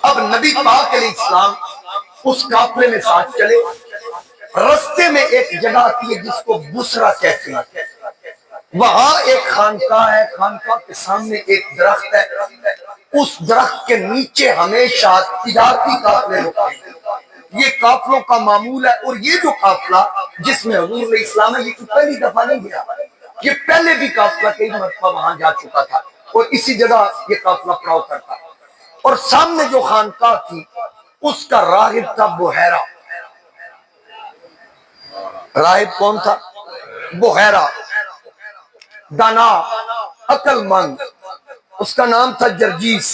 اب نبی پاک علیہ السلام اس قافلے میں ساتھ چلے، رستے میں ایک جگہ آتی ہے جس کو بسرا کہتے ہیں، وہاں ایک خانقاہ ہے، خانقاہ کے سامنے ایک درخت ہے، اس درخت کے نیچے ہمیشہ تجارتی قافلے ہوتے ہیں، یہ قافلوں کا معمول ہے۔ اور یہ جو قافلہ جس میں حضور علیہ السلام ہے، یہ تو پہلی دفعہ نہیں گیا، یہ پہلے بھی قافلہ کئی مرتبہ وہاں جا چکا تھا اور اسی جگہ یہ قافلہ پڑاؤ کرتا۔ اور سامنے جو خانقاہ تھی اس کا راہب تھا بحیرہ۔ راہب کون تھا؟ بحیرہ، دانا، عقل مند، اس کا نام تھا جرجیس۔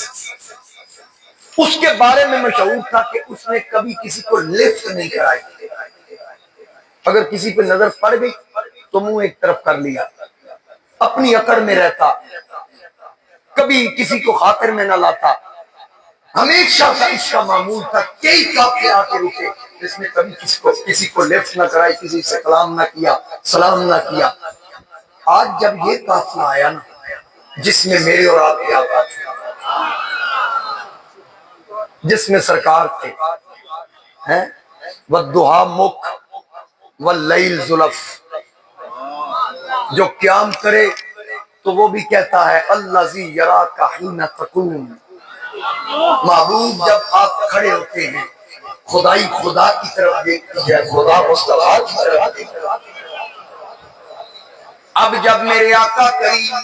اس کے بارے میں مشہور تھا کہ اس نے کبھی کسی کو لفٹ نہیں کرائی، اگر کسی پہ نظر پڑ گئی تو منہ ایک طرف کر لیا، اپنی اکڑ میں رہتا، کبھی کسی کو خاطر میں نہ لاتا، ہمیشہ کا اس کا معمول تھا۔ کئی قافلے آ کے رکے، اس نے کبھی کسی کو لفٹ نہ کرائی، کسی سے کلام نہ کیا، سلام نہ کیا۔ آج جب یہ قافلہ آیا نا جس میں میرے اور آپ کے آقا تھے، جس میں سرکار تھے، وَالضُّحَىٰ مُکھ وَاللَّيْلِ زُلَف، جو قیام کرے تو وہ بھی کہتا ہے الَّذِي يَرَاكَ حِينَ تَقُومُ، محبوب جب آپ کھڑے ہوتے ہیں خدائی خدا کی طرف دیکھتی ہے، خدا مصطفیٰ کی طرف دیکھتی ہے۔ اب جب میرے آقا کریم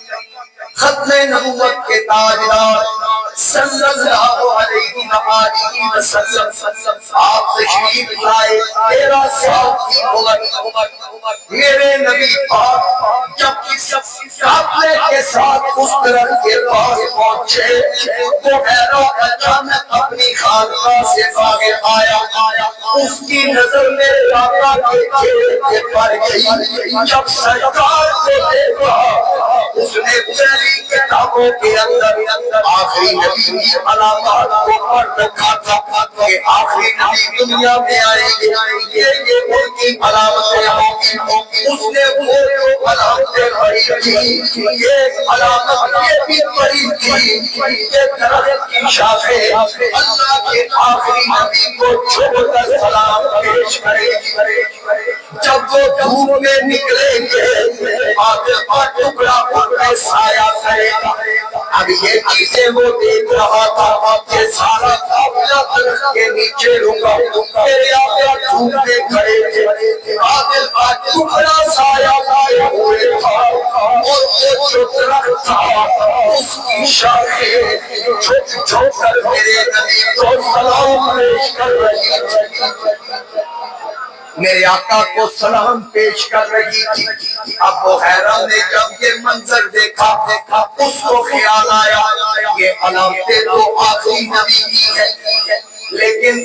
ختم نبوت کے تاجدار صلی اللہ علیہ وآلہ وسلم آپ تشریف لائے، 13 سال کی عمر، میرے نبی پاک جب اس قافلے کے ساتھ اس درخت کے پاس پہنچے تو حیران اچانک اپنی خانقاہ سے باہر آیا، اس کی نظر میرے آقا کے چہرے پہ پڑ گئی۔ جب سرکار کو دیکھا اس نے پہلی کتابوں کے اندر آخری نبی کی علامات کو پڑھ رکھا تھا کہ آخری نبی دنیا میں آئیں گے، یہ ان کی علامتیں ہوں گی۔ اس نے وہ جو علامتیں پڑھی تھی، یہ علامت یہ بھی پڑھی تھی کہ درخت کی شاخیں اللہ کے آخری نبی کو چھوڑ کر سلام پیش کرے گی۔ جب وہ دھوپ میں نکلیں گے آدم کا ٹکڑا ان میں سایہ کرے گا۔ اب یہ چیزیں وہ دیکھ رہا تھا کہ سارا قافلہ درخت کے نیچے رکا، میرے آقا دھوپ میں کھڑے تھے، آدم کا ٹکڑا سایہ کیے ہوئے تھا اور وہ جو درخت تھا اس کی شاخیں جھک جھک کر میرے نبی کو سلام پیش کر رہی تھی، میرے آقا کو سلام پیش کر رہی تھی۔ اب بحیرہ نے جب یہ منظر دیکھا اس کو خیال آیا یہ علامتیں تو آخری نبی کی ہے، لیکن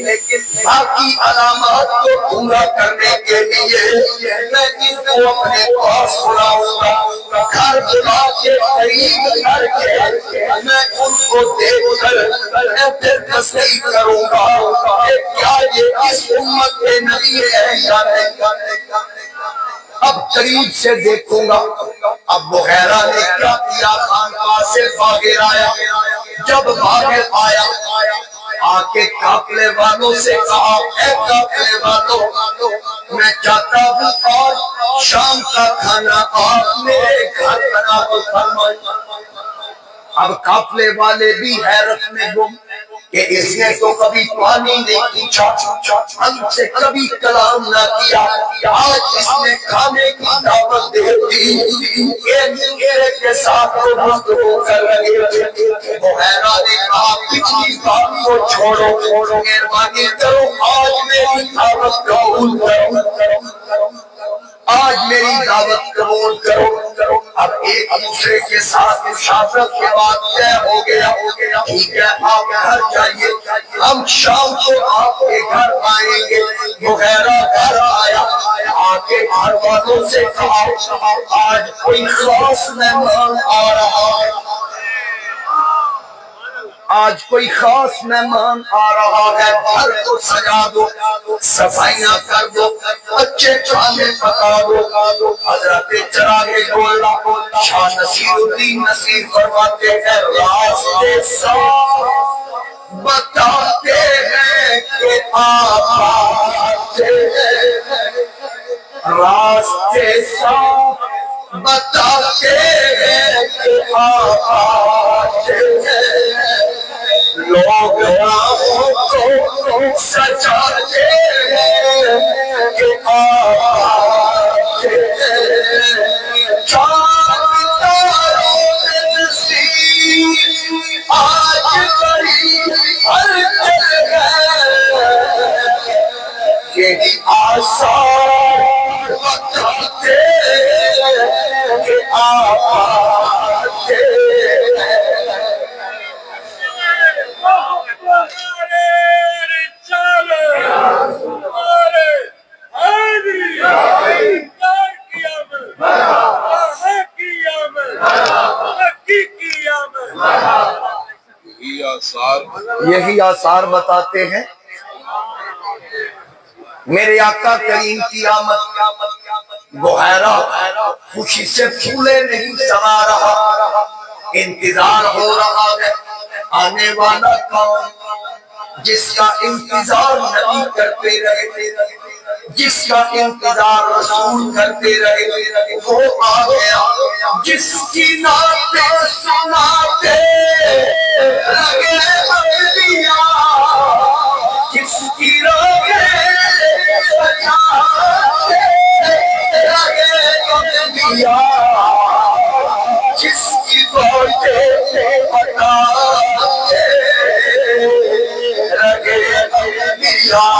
باقی علامات کو پورا کرنے کے لیے میں ان کو اپنے پاس بلاؤں گا، گھر بلا کے قریب کر کے میں ان کو دیکھ کر میں پھر تصدیق کروں گا کہ کیا یہ اس امت کے نبی ہے یا نہیں۔ اب قریب سے دیکھوں گا۔ اب بحیرہ نے کیا کیا، خانقاہ سے باہر آیا، جب باہر آیا آکے قافلے والوں سے کہا اے قافلے والوں، میں چاہتا ہوں آج شام کا کھانا آپ میرے گھر بنا دو فرمائیں۔ اب قافلے والے بھی حیرت میں گم کہ اس نے تو کبھی پانی نہیں پوچھا، ہم سے کبھی کلام نہ کیا، آج اس نے کھانے کی دعوت دے دی، ایک میرے کے ساتھ تو گفتگو کر رہے تھے۔ بحیرہ نے کہا پچھلی بات کو چھوڑو، مہربانی کرو آج میری دعوت قبول کرو، آج میری دعوت قبول کرو۔ اب ایک دوسرے کے ساتھ مشاورت کے بعد طے ہو گیا، ٹھیک ہے آپ گھر جائیے، ہم شام کو آپ کے گھر آئیں گے۔ بحیرہ گھر آیا، آکے گھر والوں سے کہا آج کوئی خاص مہمان آ رہا ہے، آج کوئی خاص مہمان آ رہا ہے، گھر کو سجا دو، صفائیاں کر دو، اچھے کھانے پکا دو۔ حضرت چراغ دولا شاہ نصیر الدین نصیر فرماتے ہیں راستے ساتھ بتا آقا تھے، راستے صاف بتاتے ہیں کہ آقا تھے، لوگ راہوں کو سجاتے ہیں کہ آقا تھے، چاند تاروں میں نصیب آج بڑی ہلچل ہے، یہی آثار بتاتے ہیں کہ آقا تھے۔ یہی آثار بتاتے ہیں میرے آقا کریم کی آمد، بحیرہ خوشی سے پھولے نہیں سما رہا، انتظار ہو رہا ہے آنے والا کون، جس کا انتظار نبی کرتے رہے، جس کا انتظار رسول کرتے رہے، وہ آ گیا، جس کی نعتیں سناتے لگے انبیاء، جس کی راہیں سجاتے لگے انبیاء، جس کی باتیں بتاتے لگے انبیاء،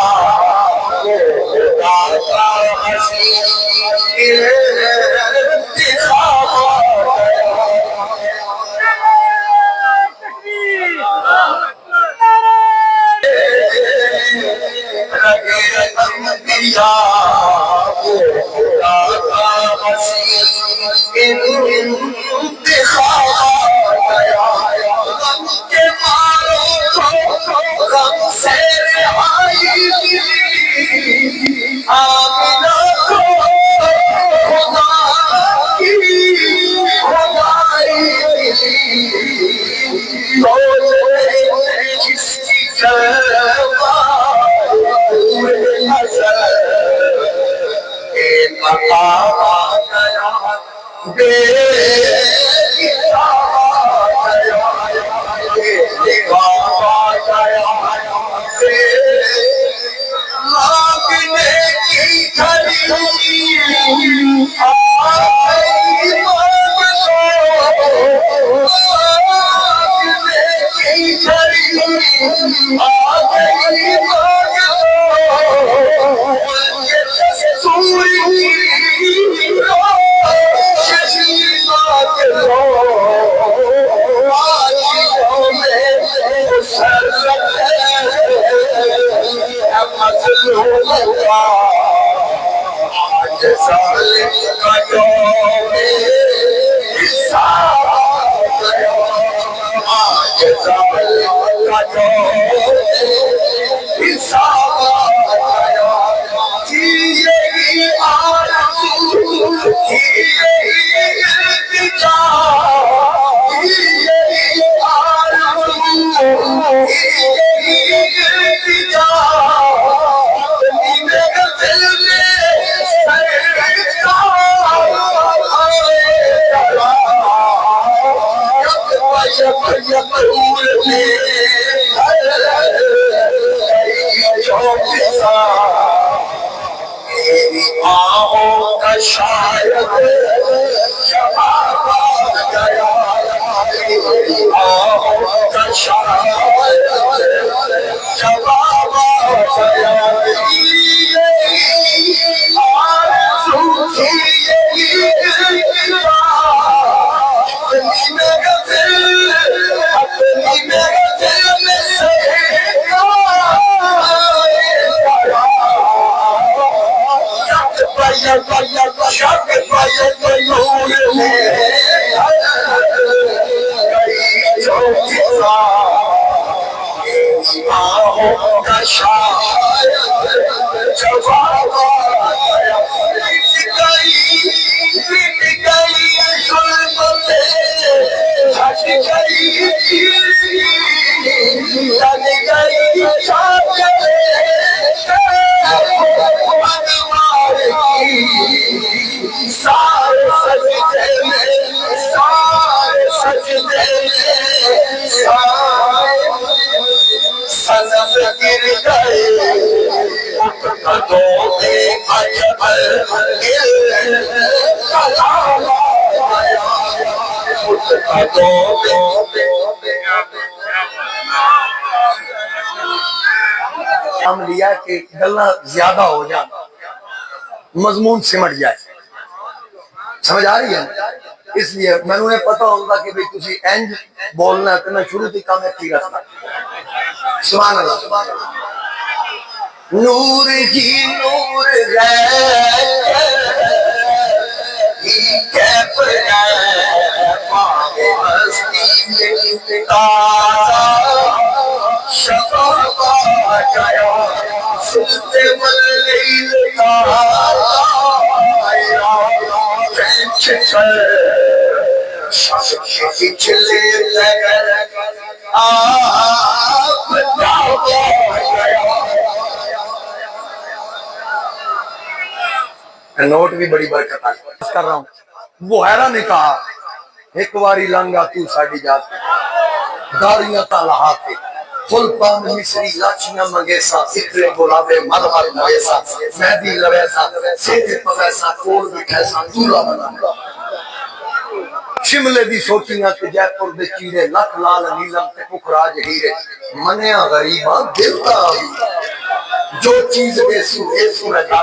سنم گر گئے قدوں میں اجبر کلام آیا قدوں میں ہم لیا کہ گلہ زیادہ ہو جائے مضمون سمٹ جائے سمجھ آ رہی ہے اس لیے میں نے پتا ہوگا کہ بھئی تسی اینج بولنا ہے تو میں شروع تھی کام ایک ہی رکھنا سبحان اللہ نور ہی نور کیف ہے پاک ہستی تازہ شفا جایا سلط واللیل تازہ پچھلے لگر آپ نوٹ بھی بڑی برکت ہے کر رہا ہوں بحیرہ نے کہا ایک واری لنگا تو ساڑی جاتے داریاں تالہا کے خلپان مصری لاچیاں منگیسا اترے گلابے مدہر مویسا مہدی لویسا سیدھے پویسا کول بٹھیسا دولہ بنا شملے دی سوچیاں کے جے پور دے چیرے لکھ لال نیلم تے ککراج ہیرے منیا غریباں دلتا جو چیز بے سو رجا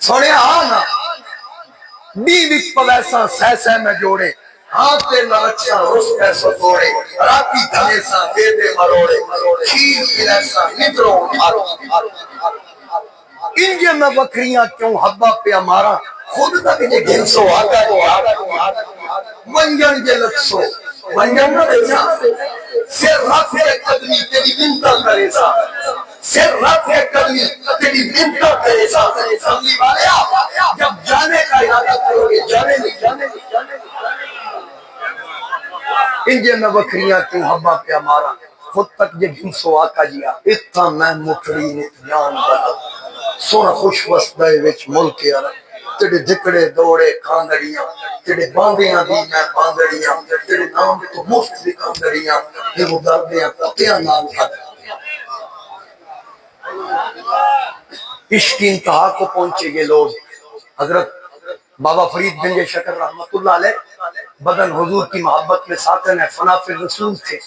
سوڑے آنا بیوی پویسا سہ سہ میں جوڑے ہاتھ دے لرچا رس پیسو توڑے راتی دھنیسا دے دے مروڑے کھیر پیلیسا ندروں مارو انجے میں بکریاں کیوں حبا پہ ہمارا خود تک جے گھنسو آگا ونجن جے لکسو ونجن نہ دیسا سر رات ہے قدمی تیری بنتا کرے سا سر رات ہے قدمی تیری بنتا کرے سا سمجھی والے جب جانے کا ارادہ کرو گے جانے نہیں انجے میں بکریاں کیوں حبا پہ ہمارا خود تک جے گھنسو آقا جیا اتنا میں مٹھڑی نت جان بنا سونا خوش وسدائے وچ ملک عرب تیرے دھکڑے دوڑے کاندڑیاں تیرے باندیاں دی میں باندڑیاں تیرے نام تو مفت دی کاندڑیاں یہ وہ دردیاں کتیاں نام حد عشق انتہا کو پہنچے گے لوگ حضرت بابا فرید گنج شکر رحمت اللہ علیہ بدن حضور کی محبت میں ساکن ہے فنا فی رسول تھے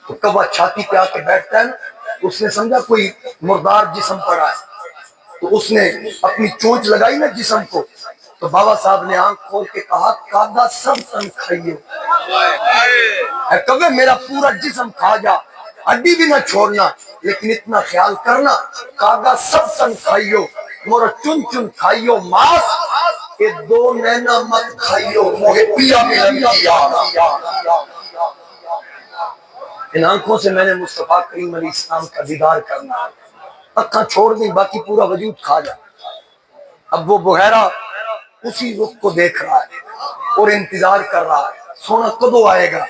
تو کبا چھاتی پہ آ کے بیٹھتا ہے اس نے سمجھا کوئی مردار جسم پڑا ہے تو اس نے اپنی چونچ لگائی نا جسم کو تو بابا صاحب نے آنکھ کھول کے کہا کاغا سب تن کھائیے اے کبھی میرا پورا جسم کھا جا ہڈی بھی نہ چھوڑنا لیکن اتنا خیال کرنا کاغا سب تن کھائیو مورا چن چن کھائیو ماس کہ دو نینا مت کھائیو موہے پیا ملن کیا ان آنکھوں سے میں نے مصطفیٰ کریم علیہ السلام کا دیدار کرنا اکھاں چھوڑ دیں باقی پورا وجود کھا جا اب وہ بحیرہ اسی رخ کو دیکھ رہا ہے اور انتظار کر رہا ہے سونا کدو آئے گا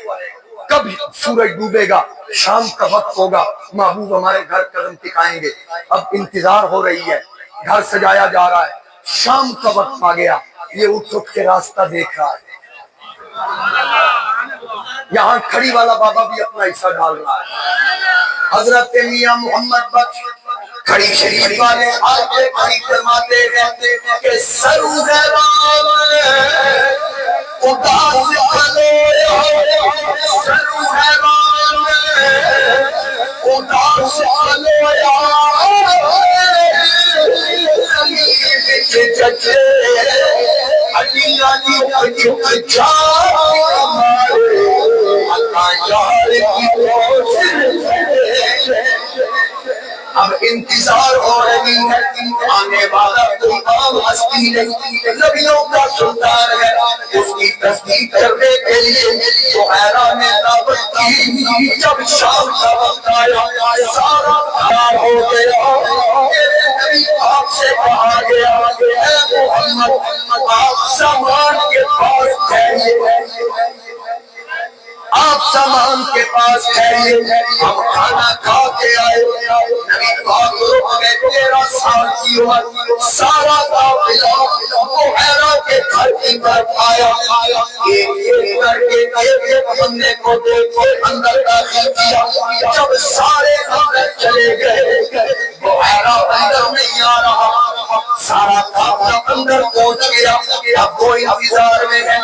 کب سورج ڈوبے گا شام کا وقت ہوگا محبوب ہمارے گھر قدم ٹکائیں گے اب انتظار ہو رہی ہے گھر سجایا جا رہا ہے شام کا وقت آ گیا یہ اٹھ اٹھ کے راستہ دیکھ رہا ہے یہاں کھڑی والا بابا بھی اپنا حصہ ڈال رہا ہے حضرت میاں محمد بخش کھڑی شریف والے آگے کھڑی فرماتے ہیں کہ سرو غیران اداس کھلے سرو غیران اداس کھلے ججے علیانی اجھا ہمارے اللہ یار کی اب انتظار ہو رہی ہے آنے والا کوئی عام ہستی نہیں نبیوں کا سلطان ہے اس کی تصدیق کرنے کے لیے تو حیران دعوت کی جب شام کا وقت آیا سارا کار ہو گیا میرے نبی آپ سے کہا گیا اے محمد آپ سامان کے پاس ٹھہریے آپ سامان کے پاس ٹھہریے ہم کھانا کھا کے آئے نبی پاک رک گئے تیرا سال کی عمر سارا قافلہ بحیرہ کے گھر کی طرف آیا، ایک کر کے ایک بندے کو دیکھ کے اندر داخل کیا۔ جب سارے اندر چلے گئے بحیرہ اندر نہیں آ رہا، سارا قافلہ اندر پہنچ گیا۔ اب وہ انتظار میں ہے،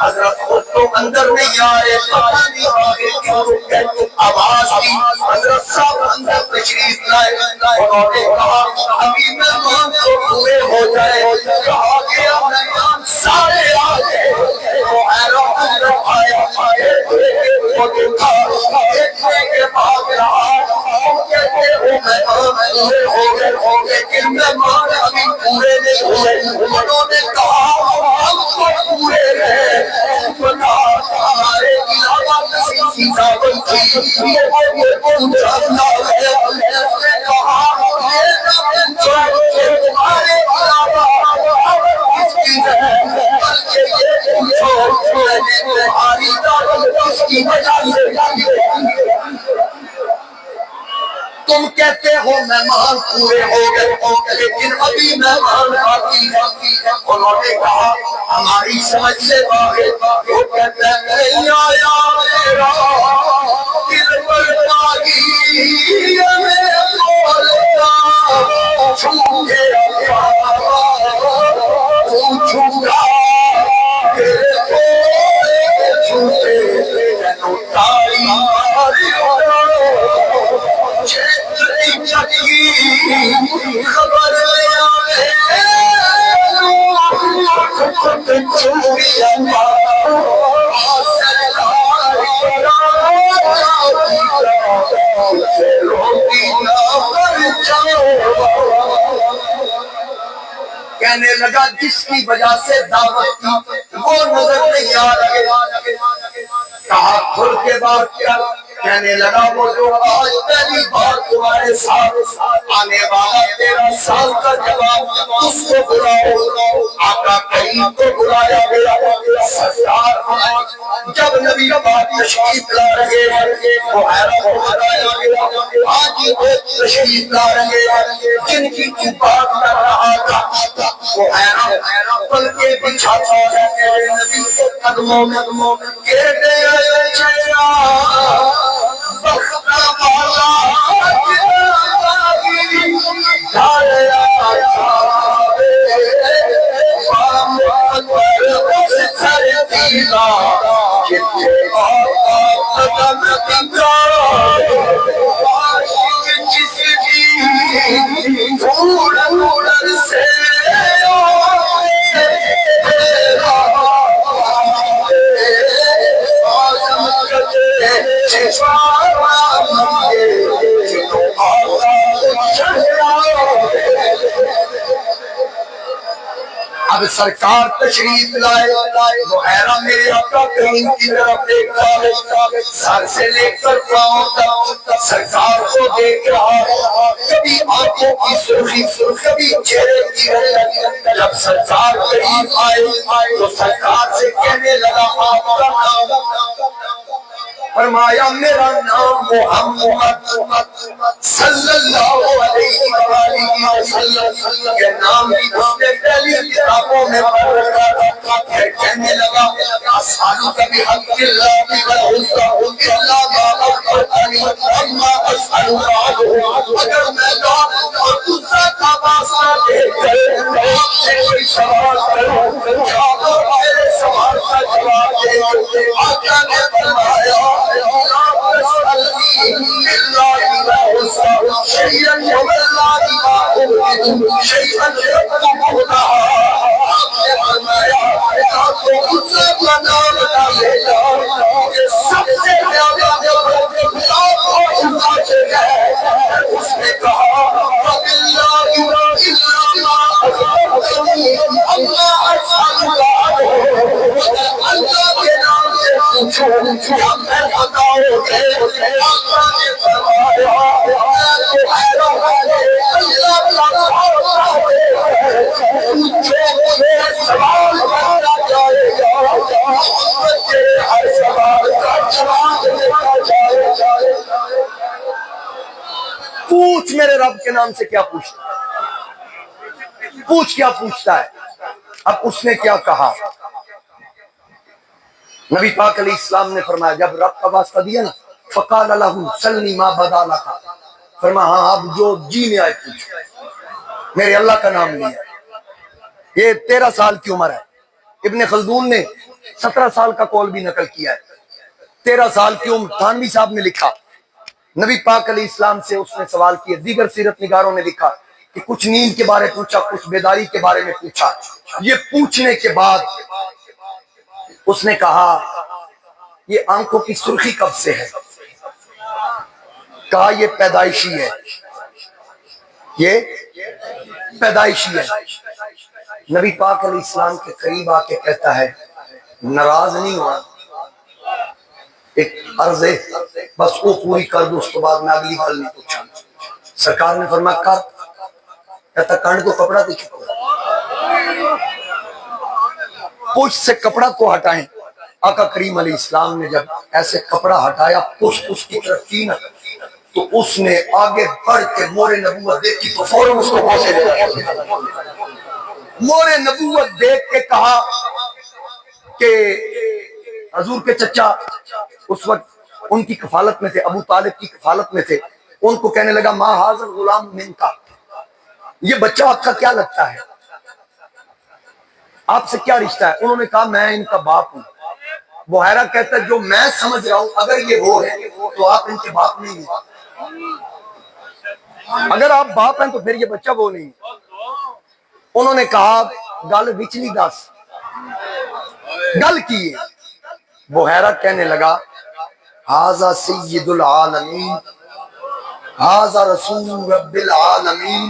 حضرت خود تو اندر نہیں آئے، پتہ نہیں آگے کیوں رک گئے۔ آواز دی، حضرت صاحب اندر تشریف لائے، انہوں نے کہا ابھی مہمان تو پورے ہو جائے۔ کہا گیا مہمان سارے آگے، وہ حیران اندر آیا، وہ دیکھا دیکھنے کے بعد رہا، کہتے ہو مہمان پورے ہو گئے، لیکن مہمان ابھی پورے نہیں ہوئے۔ انہوں نے کہا ہم تو پورے رہے، بتا ہمارے علاوہ کسی کی دعوت تھی، یہ کون جانتا ہے؟ اس نے کہا یہ نہ پوچھو کہ تمہارے علاوہ اور کس کی ہے، بلکہ یہ پوچھو میں نے تمہاری دعوت کس کی وجہ سے کی؟ تم کہتے ہو مہمان پورے ہو گئے لیکن ابھی مہمان باقی ہے۔ انہوں نے کہا ہماری سمجھ سے باہر، وہ کہتے ہیں نہیں آیا میرا دل پر باغی میں بولتا چھوٹے پوچھوں گا تیرے کو چھوٹے تاری خبر کہنے لگا جس کی وجہ سے دعوت کی وہ نظر نہیں آ رہے۔ کہا کھل کے بات کیا؟ کہنے لگا وہ جو آج پہلی بار تمہارے ساتھ آنے والا 13 سال کا جواب اس کو بلاؤ۔ آقا کریم کو بلایا گیا۔ سرکار جب نبی پاک تشریف لا رہے ہیں وہ حیرت کو بلایا گیا، آج وہ تشریف لا رہے ہیں جن کی بات کر رہا تھا وہ حیرت پل کے بچھاتا ہے میرے نبی کے قدموں میں کہتے ہیں چچا بختہ والا اب سرکار تشریف لائے، بحیرہ میرے آقا کریم کی طرف دیکھتا ہے، سر سے لے کر پاؤں تک سرکار کو دیکھ رہا ہے، کبھی آنکھوں کی سرخی کبھی چہرے کی رنگت۔ جب سرکار قریب آئے تو سرکار سے کہنے لگا آپ کا نام؟ فرمایا میرا نام محمد صلی اللہ علیہ وآلہ وسلم، یہ نام بھی اس نے پہلی کتابوں میں پڑھ رکھا تھا۔ کہنے لگا اسألک بحق اللہ والعزى الا ما اخبرتنی اما اسألک عنہ، اگر میں اللہ اور عزہ کا واسطہ دے کر آپ سے کوئی سوال کروں آپ میرے سوال کا جواب دے۔ آقا نے فرمایا سب سے زیادہ اس نے کہا اللہ کے نام سے پوچھو میں بتاؤ گے۔ اللہ نے فرمایا سوال کرنا جائے گا، ہر سوال کا جواب دینا جائے گا۔ پوچھ میرے رب کے نام سے کیا پوچھتا؟ پوچھ کیا پوچھتا ہے. اب اس نے کیا کہا؟ نبی پاک علیہ السلام نے فرمایا جب رب کا واسطہ دیا نا فقال له سلنی ما بدا لک، فرمایا ہاں اب جو جی میں آئے پوچھ، میرے اللہ کا نام لیا. یہ 13 سال کی عمر ہے. ابن خلدون نے 17 سال کا قول بھی نقل کیا ہے. 13 سال کی عمر. تھانوی صاحب نے لکھا نبی پاک علیہ السلام سے اس نے سوال کیا. دیگر سیرت نگاروں نے لکھا کہ کچھ نیند کے بارے پوچھا، کچھ بیداری کے بارے میں پوچھا. یہ پوچھنے کے بعد اس نے کہا یہ آنکھوں کی سرخی کب سے ہے؟ کہا یہ پیدائشی ہے، یہ پیدائشی ہے. نبی پاک علیہ السلام کے قریب آ کے کہتا ہے ناراض نہیں ہونا، ایک عرض ہے بس وہ پوری کر دو، اس کے بعد میں اگلی گل نہیں پوچھا. سرکار نے فرمایا کر. کہتا کانڈ کو کپڑا دے چکو، پوچھ سے کپڑا کو ہٹائیں. آقا کریم علیہ السلام نے جب ایسے کپڑا ہٹایا پوچھ اس کی طرف کی نا تو اس نے آگے بڑھ کے مور نبوت دیکھی تو فوراً اس کو بوسے دے دیا. مور نبوت دیکھ کے کہا کہ حضور کے چچا اس وقت ان کی کفالت میں تھے، ابو طالب کی کفالت میں تھے. ان کو کہنے لگا ما ھذا الغلام منکا، یہ بچہ آپ کا کیا لگتا ہے، آپ سے کیا رشتہ ہے؟ انہوں نے کہا میں ان کا باپ ہوں. بحیرہ کہتا ہے جو میں سمجھ رہا ہوں اگر یہ وہ ہے تو آپ ان کے باپ نہیں ہیں، اگر آپ باپ ہیں تو پھر یہ بچہ وہ نہیں. انہوں نے کہا گل وچلی دس، گل کی. بحیرہ کہنے لگا ھذا سید العالمین، ھذا رسول رب العالمین،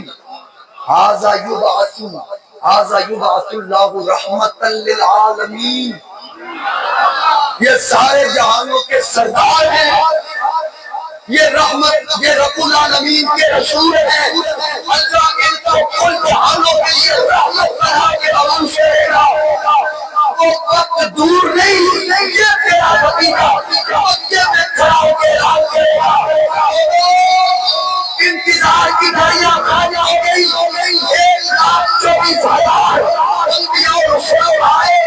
ھذا یبعث اللہ رحمتا للعالمین. یہ سارے جہانوں کے سردار ہیں، یہ رحمت، یہ رب العالمین کے رسول ہیں. اللہ ان کو کل جہانوں کے لیے رحمت بنا کے عمل کرے گا. وہ وقت دور نہیں، یہ تیرا بتیجا مکے میں کھڑا ہو کے اعلان کرے گا. انتظار کی گھڑیاں خالی ہو گئی. 1,24,000 انبیاء و رسول آئے،